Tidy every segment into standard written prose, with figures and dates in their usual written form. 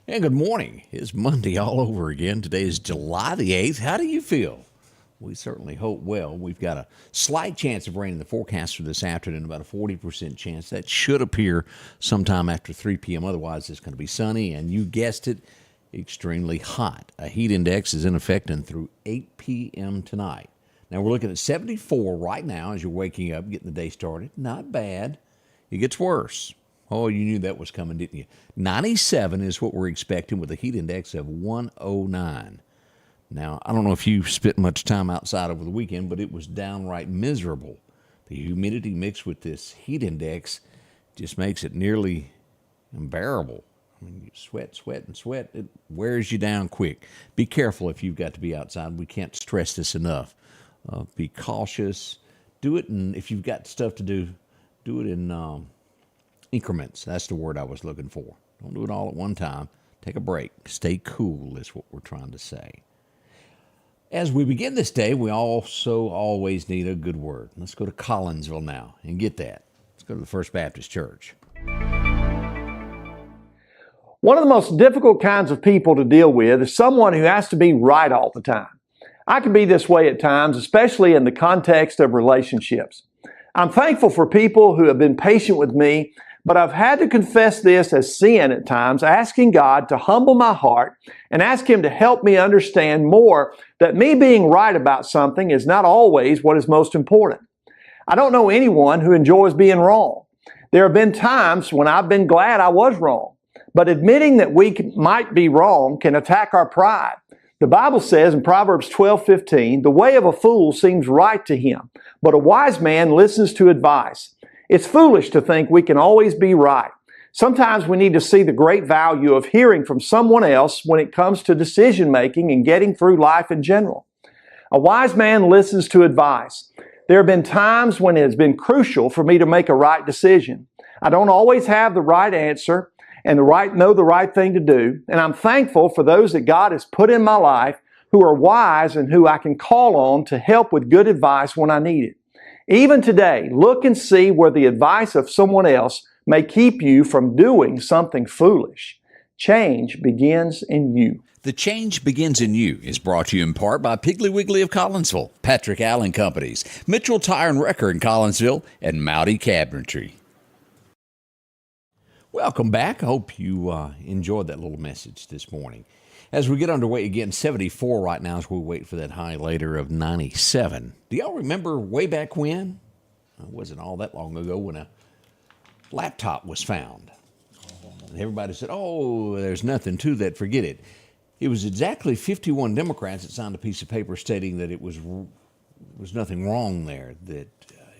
And good morning. It's Monday all over again. Today is July the 8th. How do you feel? We certainly hope well. We've got a slight chance of rain in the forecast for this afternoon, about a 40% chance. That should appear sometime after 3 p.m. Otherwise, it's going to be sunny, and you guessed it, extremely hot. A heat index is in effect and through 8 p.m. tonight. Now, we're looking at 74 right now as you're waking up, getting the day started. Not bad. It gets worse. Oh, you knew that was coming, didn't you? 97 is what we're expecting with a heat index of 109. Now, I don't know if you spent much time outside over the weekend, but it was downright miserable. The humidity mixed with this heat index just makes it nearly unbearable. I mean, you sweat, and sweat. It wears you down quick. Be careful if you've got to be outside. We can't stress this enough. Be cautious. Do it, and if you've got stuff to do, do it in increments. That's the word I was looking for. Don't do it all at one time. Take a break. Stay cool is what we're trying to say. As we begin this day, we also always need a good word. Let's go to Collinsville now and get that. Let's go to the First Baptist Church. One of the most difficult kinds of people to deal with is someone who has to be right all the time. I can be this way at times, especially in the context of relationships. I'm thankful for people who have been patient with me, but I've had to confess this as sin at times, asking God to humble my heart and ask Him to help me understand more that me being right about something is not always what is most important. I don't know anyone who enjoys being wrong. There have been times when I've been glad I was wrong, but admitting that we might be wrong can attack our pride. The Bible says in Proverbs 12:15, "The way of a fool seems right to him, but a wise man listens to advice." It's foolish to think we can always be right. Sometimes we need to see the great value of hearing from someone else when it comes to decision making and getting through life in general. A wise man listens to advice. There have been times when it has been crucial for me to make a right decision. I don't always have the right answer and know the right thing to do, and I'm thankful for those that God has put in my life who are wise and who I can call on to help with good advice when I need it. Even today, look and see where the advice of someone else may keep you from doing something foolish. Change begins in you. The Change Begins in You is brought to you in part by Piggly Wiggly of Collinsville, Patrick Allen Companies, Mitchell Tire and Wrecker in Collinsville, and Mowdy Cabinetry. Welcome back. I hope you enjoyed that little message this morning. As we get underway again, 74 right now as we wait for that high later of 97. Do y'all remember way back when? It wasn't all that long ago when a laptop was found. And everybody said, oh, there's nothing to that, forget it. It was exactly 51 Democrats that signed a piece of paper stating that it was nothing wrong there, that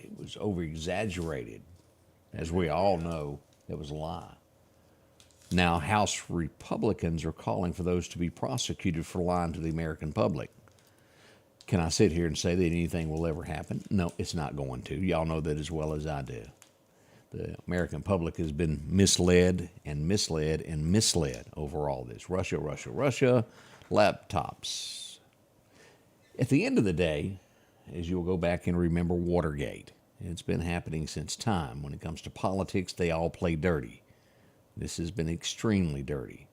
it was over-exaggerated. As we all know, it was a lie. Now, House Republicans are calling for those to be prosecuted for lying to the American public. Can I sit here and say that anything will ever happen? No, it's not going to. Y'all know that as well as I do. The American public has been misled over all this. Russia, laptops. At the end of the day, as you'll go back and remember Watergate, it's been happening since time. When it comes to politics, they all play dirty. This has been extremely dirty.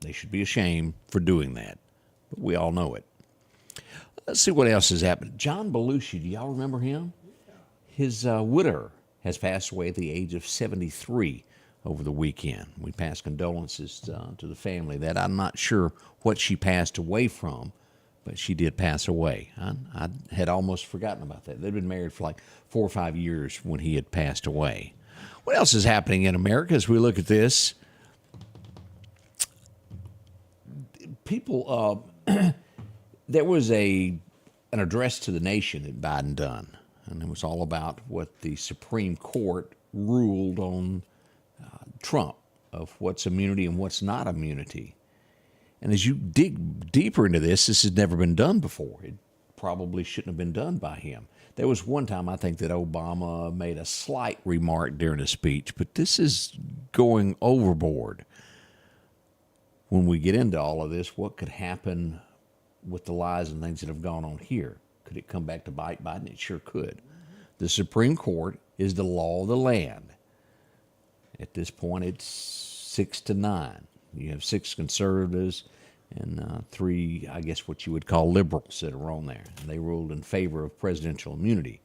They should be ashamed for doing that, but we all know it. Let's see what else has happened. John Belushi, do y'all remember him? His widow has passed away at the age of 73 over the weekend. We pass condolences to the family. That I'm not sure what she passed away from, but she did pass away. I had almost forgotten about that. They'd been married for like 4 or 5 years when he had passed away. What else is happening in America as we look at this? People, there was an address to the nation that Biden done, and it was all about what the Supreme Court ruled on Trump, of what's immunity and what's not immunity. And as you dig deeper into this has never been done before. It probably shouldn't have been done by him. There was one time I think that Obama made a slight remark during a speech, but this is going overboard. When we get into all of this, what could happen with the lies and things that have gone on here? Could it come back to bite Biden? It sure could. The Supreme Court is the law of the land. At this point, it's 6-9. You have 6 conservatives and 3, I guess, what you would call liberals that are on there. And they ruled in favor of presidential immunity.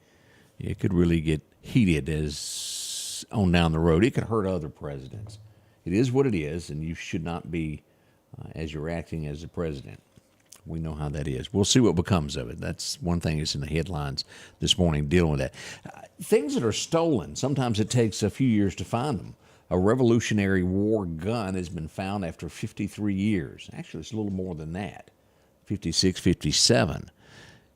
It could really get heated as on down the road. It could hurt other presidents. It is what it is, and you should not be as you're acting as the president. We know how that is. We'll see what becomes of it. That's one thing that's in the headlines this morning, dealing with that. Things that are stolen, sometimes it takes a few years to find them. A Revolutionary War gun has been found after 53 years. Actually, it's a little more than that, 56, 57.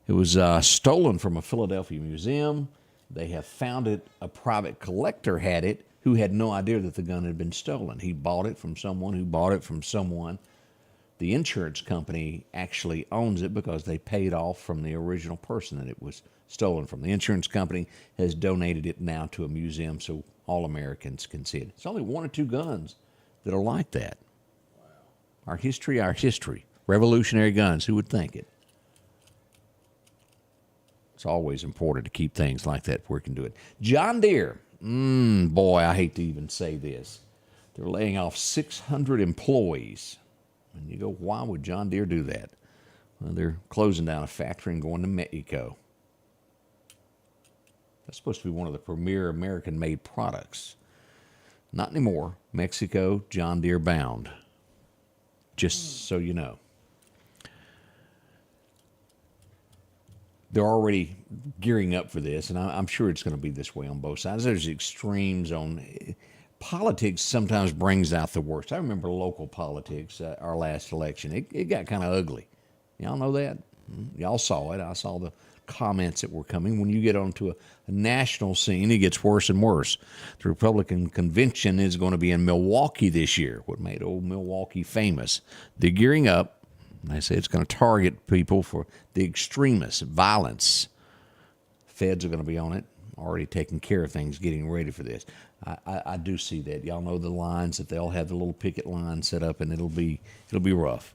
It was stolen from a Philadelphia museum. They have found it. A private collector had it who had no idea that the gun had been stolen. He bought it from someone who bought it from someone. The insurance company actually owns it because they paid off from the original person that it was stolen from. The insurance company has donated it now to a museum so all Americans can see it. It's only 1 or 2 guns that are like that. Wow. Our history. Revolutionary guns, who would think it? It's always important to keep things like that where we can do it. John Deere. Boy, I hate to even say this. They're laying off 600 employees. And you go, why would John Deere do that? Well, they're closing down a factory and going to Mexico. That's supposed to be one of the premier American-made products. Not anymore. Mexico, John Deere bound. Just so you know. They're already gearing up for this, and I'm sure it's going to be this way on both sides. There's extremes on... Politics sometimes brings out the worst. I remember local politics, our last election. It got kind of ugly. Y'all know that? Y'all saw it. I saw the comments that were coming. When you get onto a national scene, it gets worse and worse. The Republican convention is going to be in Milwaukee this year, what made old Milwaukee famous. They're gearing up. They say it's going to target people for the extremists, violence. Feds are going to be on it, already taking care of things, getting ready for this. I do see that. Y'all know the lines that they'll have the little picket line set up, and it'll be rough.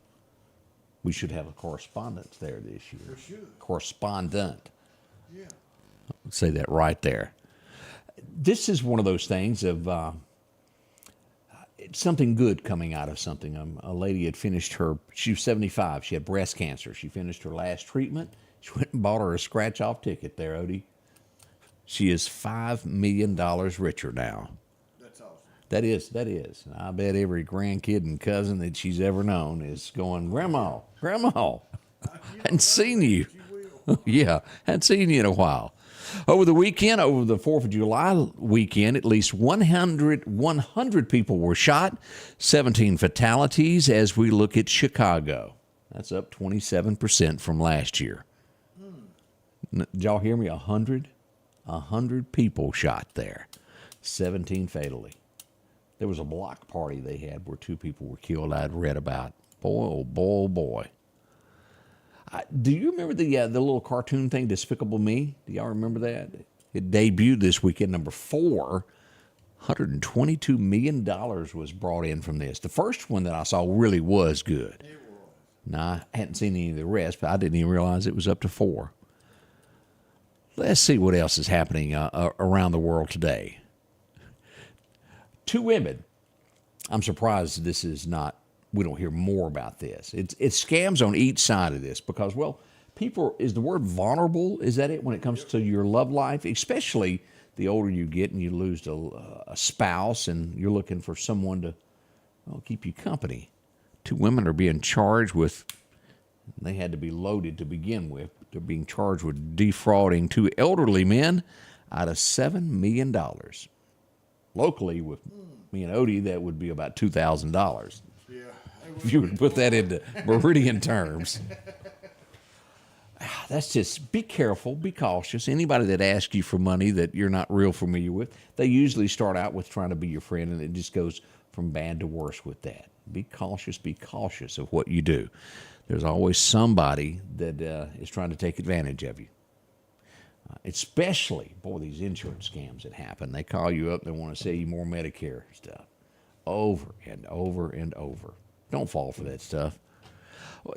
We should have a correspondent there this year. For sure. Correspondent. Yeah. I'll say that right there. This is one of those things of something good coming out of something. A lady had finished she was 75. She had breast cancer. She finished her last treatment. She went and bought her a scratch-off ticket there, Odie. She is $5 million richer now. That's awesome. That is. And I bet every grandkid and cousin that she's ever known is going, Grandma, hadn't seen you. Yeah, hadn't seen you in a while. Over the weekend, over the 4th of July weekend, at least 100 people were shot, 17 fatalities as we look at Chicago. That's up 27% from last year. Did y'all hear me? 100 people shot there, 17 fatally. There was a block party they had where 2 people were killed. I'd read about. Boy, oh boy, oh boy. Do you remember the little cartoon thing, Despicable Me? Do y'all remember that? It debuted this weekend, number 4. $122 million was brought in from this. The first one that I saw really was good. It was. Now, I hadn't seen any of the rest, but I didn't even realize it was up to 4. Let's see what else is happening around the world today. 2 women. I'm surprised this is not, we don't hear more about this. It's scams on each side of this because, well, people, is the word vulnerable, is that it when it comes to your love life? Especially the older you get and you lose a spouse and you're looking for someone to keep you company. 2 women are being charged with, they had to be loaded to begin with. They're being charged with defrauding 2 elderly men out of $7 million. Locally, with me and Odie, that would be about $2,000. Yeah. If you would put that into Meridian terms. That's just, be careful, be cautious. Anybody that asks you for money that you're not real familiar with, they usually start out with trying to be your friend, and it just goes from bad to worse with that. Be cautious of what you do. There's always somebody that is trying to take advantage of you. Especially, boy, these insurance scams that happen. They call you up, they want to sell you more Medicare stuff. Over and over and over. Don't fall for that stuff.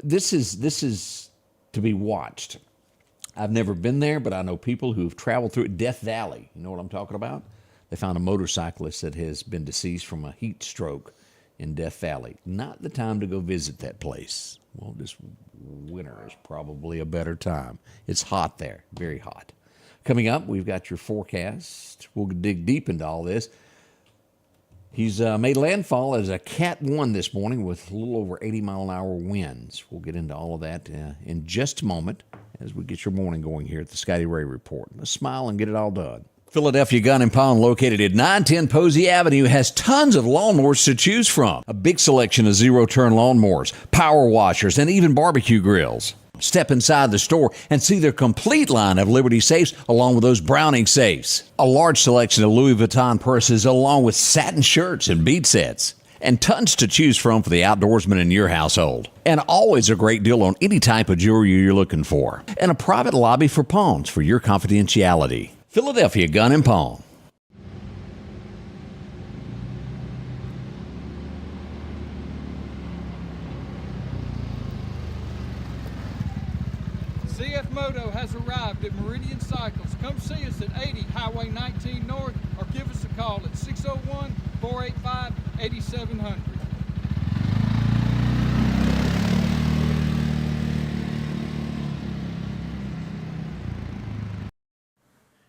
This is to be watched. I've never been there, but I know people who've traveled through it. Death Valley, you know what I'm talking about? They found a motorcyclist that has been deceased from a heat stroke in Death Valley. Not the time to go visit that place. Well, this winter is probably a better time. It's hot there, very hot. Coming up, we've got your forecast. We'll dig deep into all this. He's made landfall as a Cat 1 this morning with a little over 80-mile-an-hour winds. We'll get into all of that in just a moment as we get your morning going here at the Scotty Ray Report. Let's smile and get it all done. Philadelphia Gun and Pawn, located at 910 Posey Avenue, has tons of lawnmowers to choose from. A big selection of zero-turn lawnmowers, power washers, and even barbecue grills. Step inside the store and see their complete line of Liberty safes along with those Browning safes. A large selection of Louis Vuitton purses along with satin shirts and bead sets. And tons to choose from for the outdoorsman in your household. And always a great deal on any type of jewelry you're looking for. And a private lobby for pawns for your confidentiality. Philadelphia Gun and Pawn. CF Moto has arrived at Meridian Cycles. Come see us at 80 Highway 19 North or give us a call at 601-485-8700.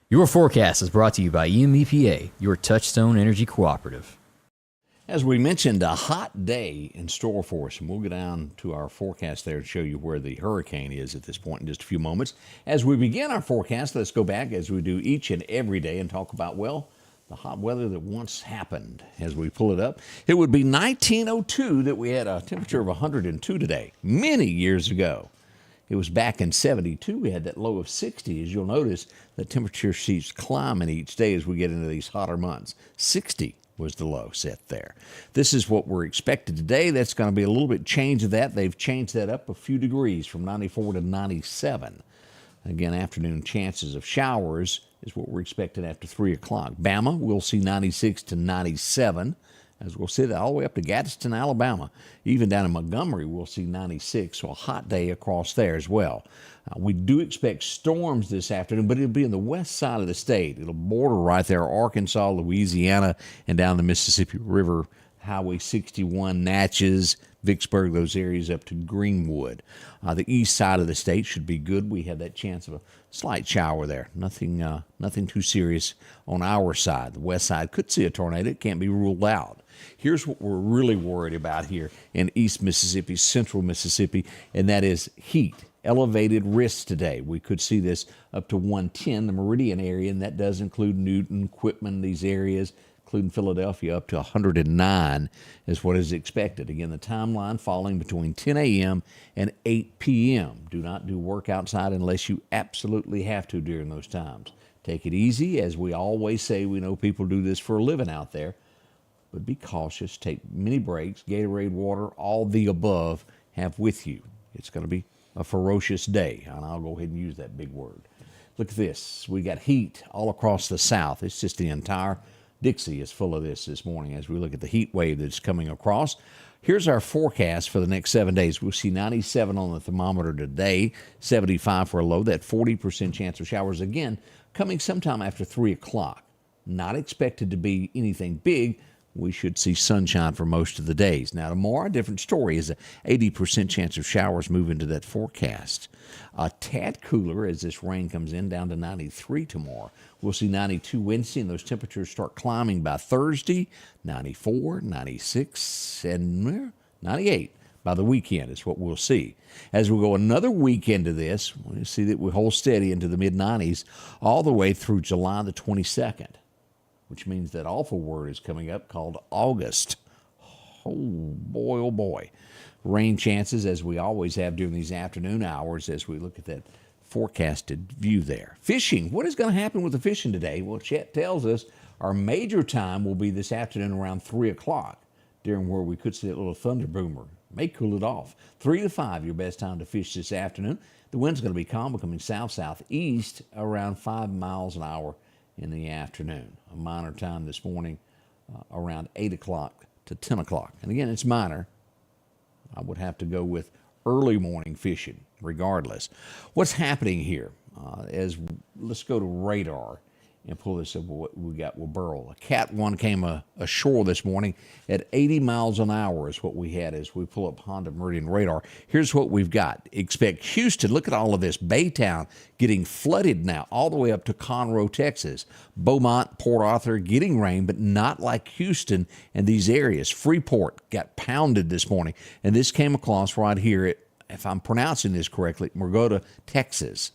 Your forecast is brought to you by EMEPA, your Touchstone Energy Cooperative. As we mentioned, a hot day in store for us, and we'll go down to our forecast there and show you where the hurricane is at this point in just a few moments. As we begin our forecast, let's go back as we do each and every day and talk about, well, the hot weather that once happened. As we pull it up, it would be 1902 that we had a temperature of 102 today, many years ago. It was back in 72. We had that low of 60. As you'll notice, the temperature keeps climbing each day as we get into these hotter months. 60 was the low set there. This is what we're expected today. That's going to be a little bit change of that. They've changed that up a few degrees from 94 to 97. Again, afternoon chances of showers is what we're expecting after 3 o'clock. Bama, we'll see 96 to 97. As we'll see that all the way up to Gadsden, Alabama. Even down in Montgomery, we'll see 96, so a hot day across there as well. We do expect storms this afternoon, but it'll be in the west side of the state. It'll border right there, Arkansas, Louisiana, and down the Mississippi River, Highway 61, Natchez, Vicksburg, those areas up to Greenwood. The east side of the state should be good. We have that chance of a slight shower there. Nothing too serious on our side. The west side could see a tornado. It can't be ruled out. Here's what we're really worried about here in East Mississippi, Central Mississippi, and that is heat. Elevated risks today. We could see this up to 110, the Meridian area, and that does include Newton, Quitman, these areas, including Philadelphia, up to 109 is what is expected. Again, the timeline falling between 10 a.m. and 8 p.m. Do not do work outside unless you absolutely have to during those times. Take it easy. As we always say, we know people do this for a living out there, but be cautious. Take mini breaks, Gatorade water, all the above have with you. It's going to be a ferocious day, and I'll go ahead and use that big word. Look at this. We got heat all across the south. It's just the entire Dixie is full of this morning as we look at the heat wave that's coming across. Here's our forecast for the next 7 days. We'll see 97 on the thermometer today, 75 for a low, that 40% chance of showers again coming sometime after 3 o'clock. Not expected to be anything big. We should see sunshine for most of the days. Now, tomorrow, a different story is an 80% chance of showers move into that forecast. A tad cooler as this rain comes in, down to 93 tomorrow. We'll see 92 Wednesday, and those temperatures start climbing by Thursday, 94, 96, and 98 by the weekend is what we'll see. As we go another week into this, we'll see that we hold steady into the mid-90s all the way through July the 22nd. Which means that awful word is coming up called August. Oh boy. Rain chances, as we always have during these afternoon hours as we look at that forecasted view there. Fishing. What is going to happen with the fishing today? Well, Chet tells us our major time will be this afternoon around 3 o'clock, during where we could see that little thunder boomer. May cool it off. 3 to 5, your best time to fish this afternoon. The wind's going to be calm, becoming south-southeast around 5 miles an hour in the afternoon. A minor time this morning around 8 o'clock to 10 o'clock. And again, it's minor. I would have to go with early morning fishing regardless. What's happening here? Let's go to radar and pull this up what we got with Burl. A Cat 1 came ashore this morning at 80 miles an hour is what we had as we pull up Honda Meridian radar. Here's what we've got. Expect Houston. Look at all of this. Baytown getting flooded now all the way up to Conroe, Texas. Beaumont, Port Arthur getting rain, but not like Houston and these areas. Freeport got pounded this morning. And this came across right here at, if I'm pronouncing this correctly, Margota, Texas.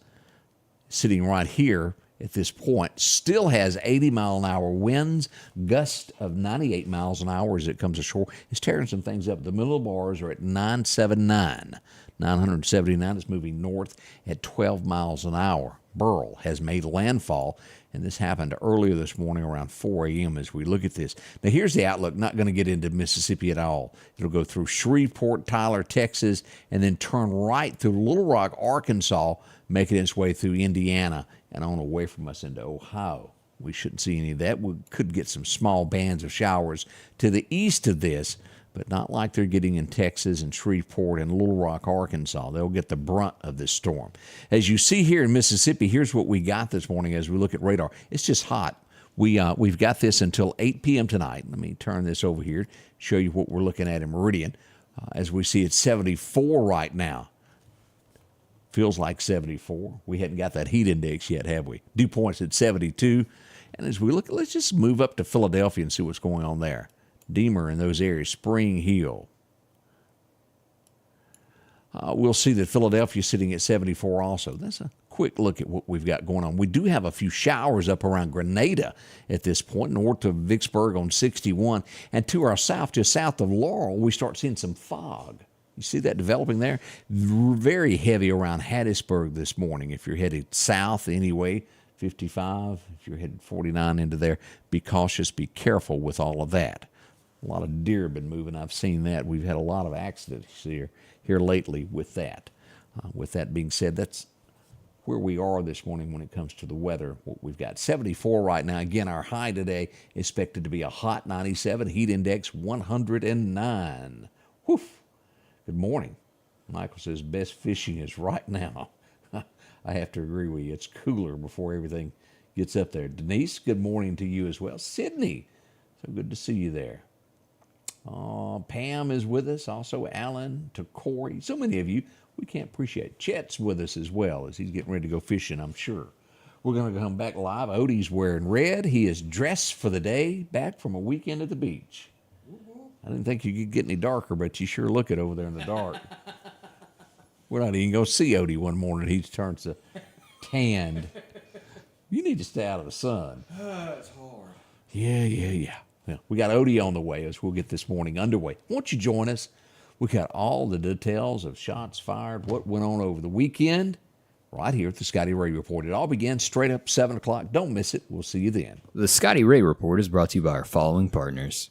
Sitting right here at this point, still has 80-mile-an-hour winds, gust of 98 miles an hour as it comes ashore. It's tearing some things up. The middle bars are at 979. 979 is moving north at 12 miles an hour. Burl has made landfall, and this happened earlier this morning around 4 a.m. as we look at this. Now, here's the outlook. Not going to get into Mississippi at all. It'll go through Shreveport, Tyler, Texas, and then turn right through Little Rock, Arkansas, making its way through Indiana and on away from us into Ohio. We shouldn't see any of that. We could get some small bands of showers to the east of this, but not like they're getting in Texas and Shreveport and Little Rock, Arkansas. They'll get the brunt of this storm. As you see here in Mississippi, here's what we got this morning as we look at radar. It's just hot. We've got this until 8 p.m. tonight. Let me turn this over here, show you what we're looking at in Meridian. As we see, it's 74 right now. Feels like 74. We hadn't got that heat index yet, have we? Dew point's at 72. And as we look, let's just move up to Philadelphia and see what's going on there. Deemer in those areas, Spring Hill. We'll see that Philadelphia sitting at 74 also. That's a quick look at what we've got going on. We do have a few showers up around Grenada at this point, north of Vicksburg on 61. And to our south, just south of Laurel, we start seeing some fog. You see that developing there? Very heavy around Hattiesburg this morning. If you're headed south anyway, 55. If you're headed 49 into there, be cautious, be careful with all of that. A lot of deer have been moving. I've seen that. We've had a lot of accidents here lately with that. With that being said, that's where we are this morning when it comes to the weather. We've got 74 right now. Again, our high today is expected to be a hot 97. Heat index 109. Whew. Good morning. Michael says best fishing is right now. I have to agree with you. It's cooler before everything gets up there. Denise, good morning to you as well. Sydney, so good to see you there. Pam is with us. Also, Alan, to Corey. So many of you we can't appreciate. Chet's with us as well as he's getting ready to go fishing, I'm sure. We're going to come back live. Odie's wearing red. He is dressed for the day, back from a weekend at the beach. I didn't think you could get any darker, but you sure look it over there in the dark. We're not even going to see Odie one morning. He turns to tanned. You need to stay out of the sun. It's hard. Yeah. Well, we got Odie on the way as we'll get this morning underway. Won't you join us? We got all the details of shots fired, what went on over the weekend, right here at the Scotty Ray Report. It all begins straight up 7 o'clock. Don't miss it. We'll see you then. The Scotty Ray Report is brought to you by our following partners.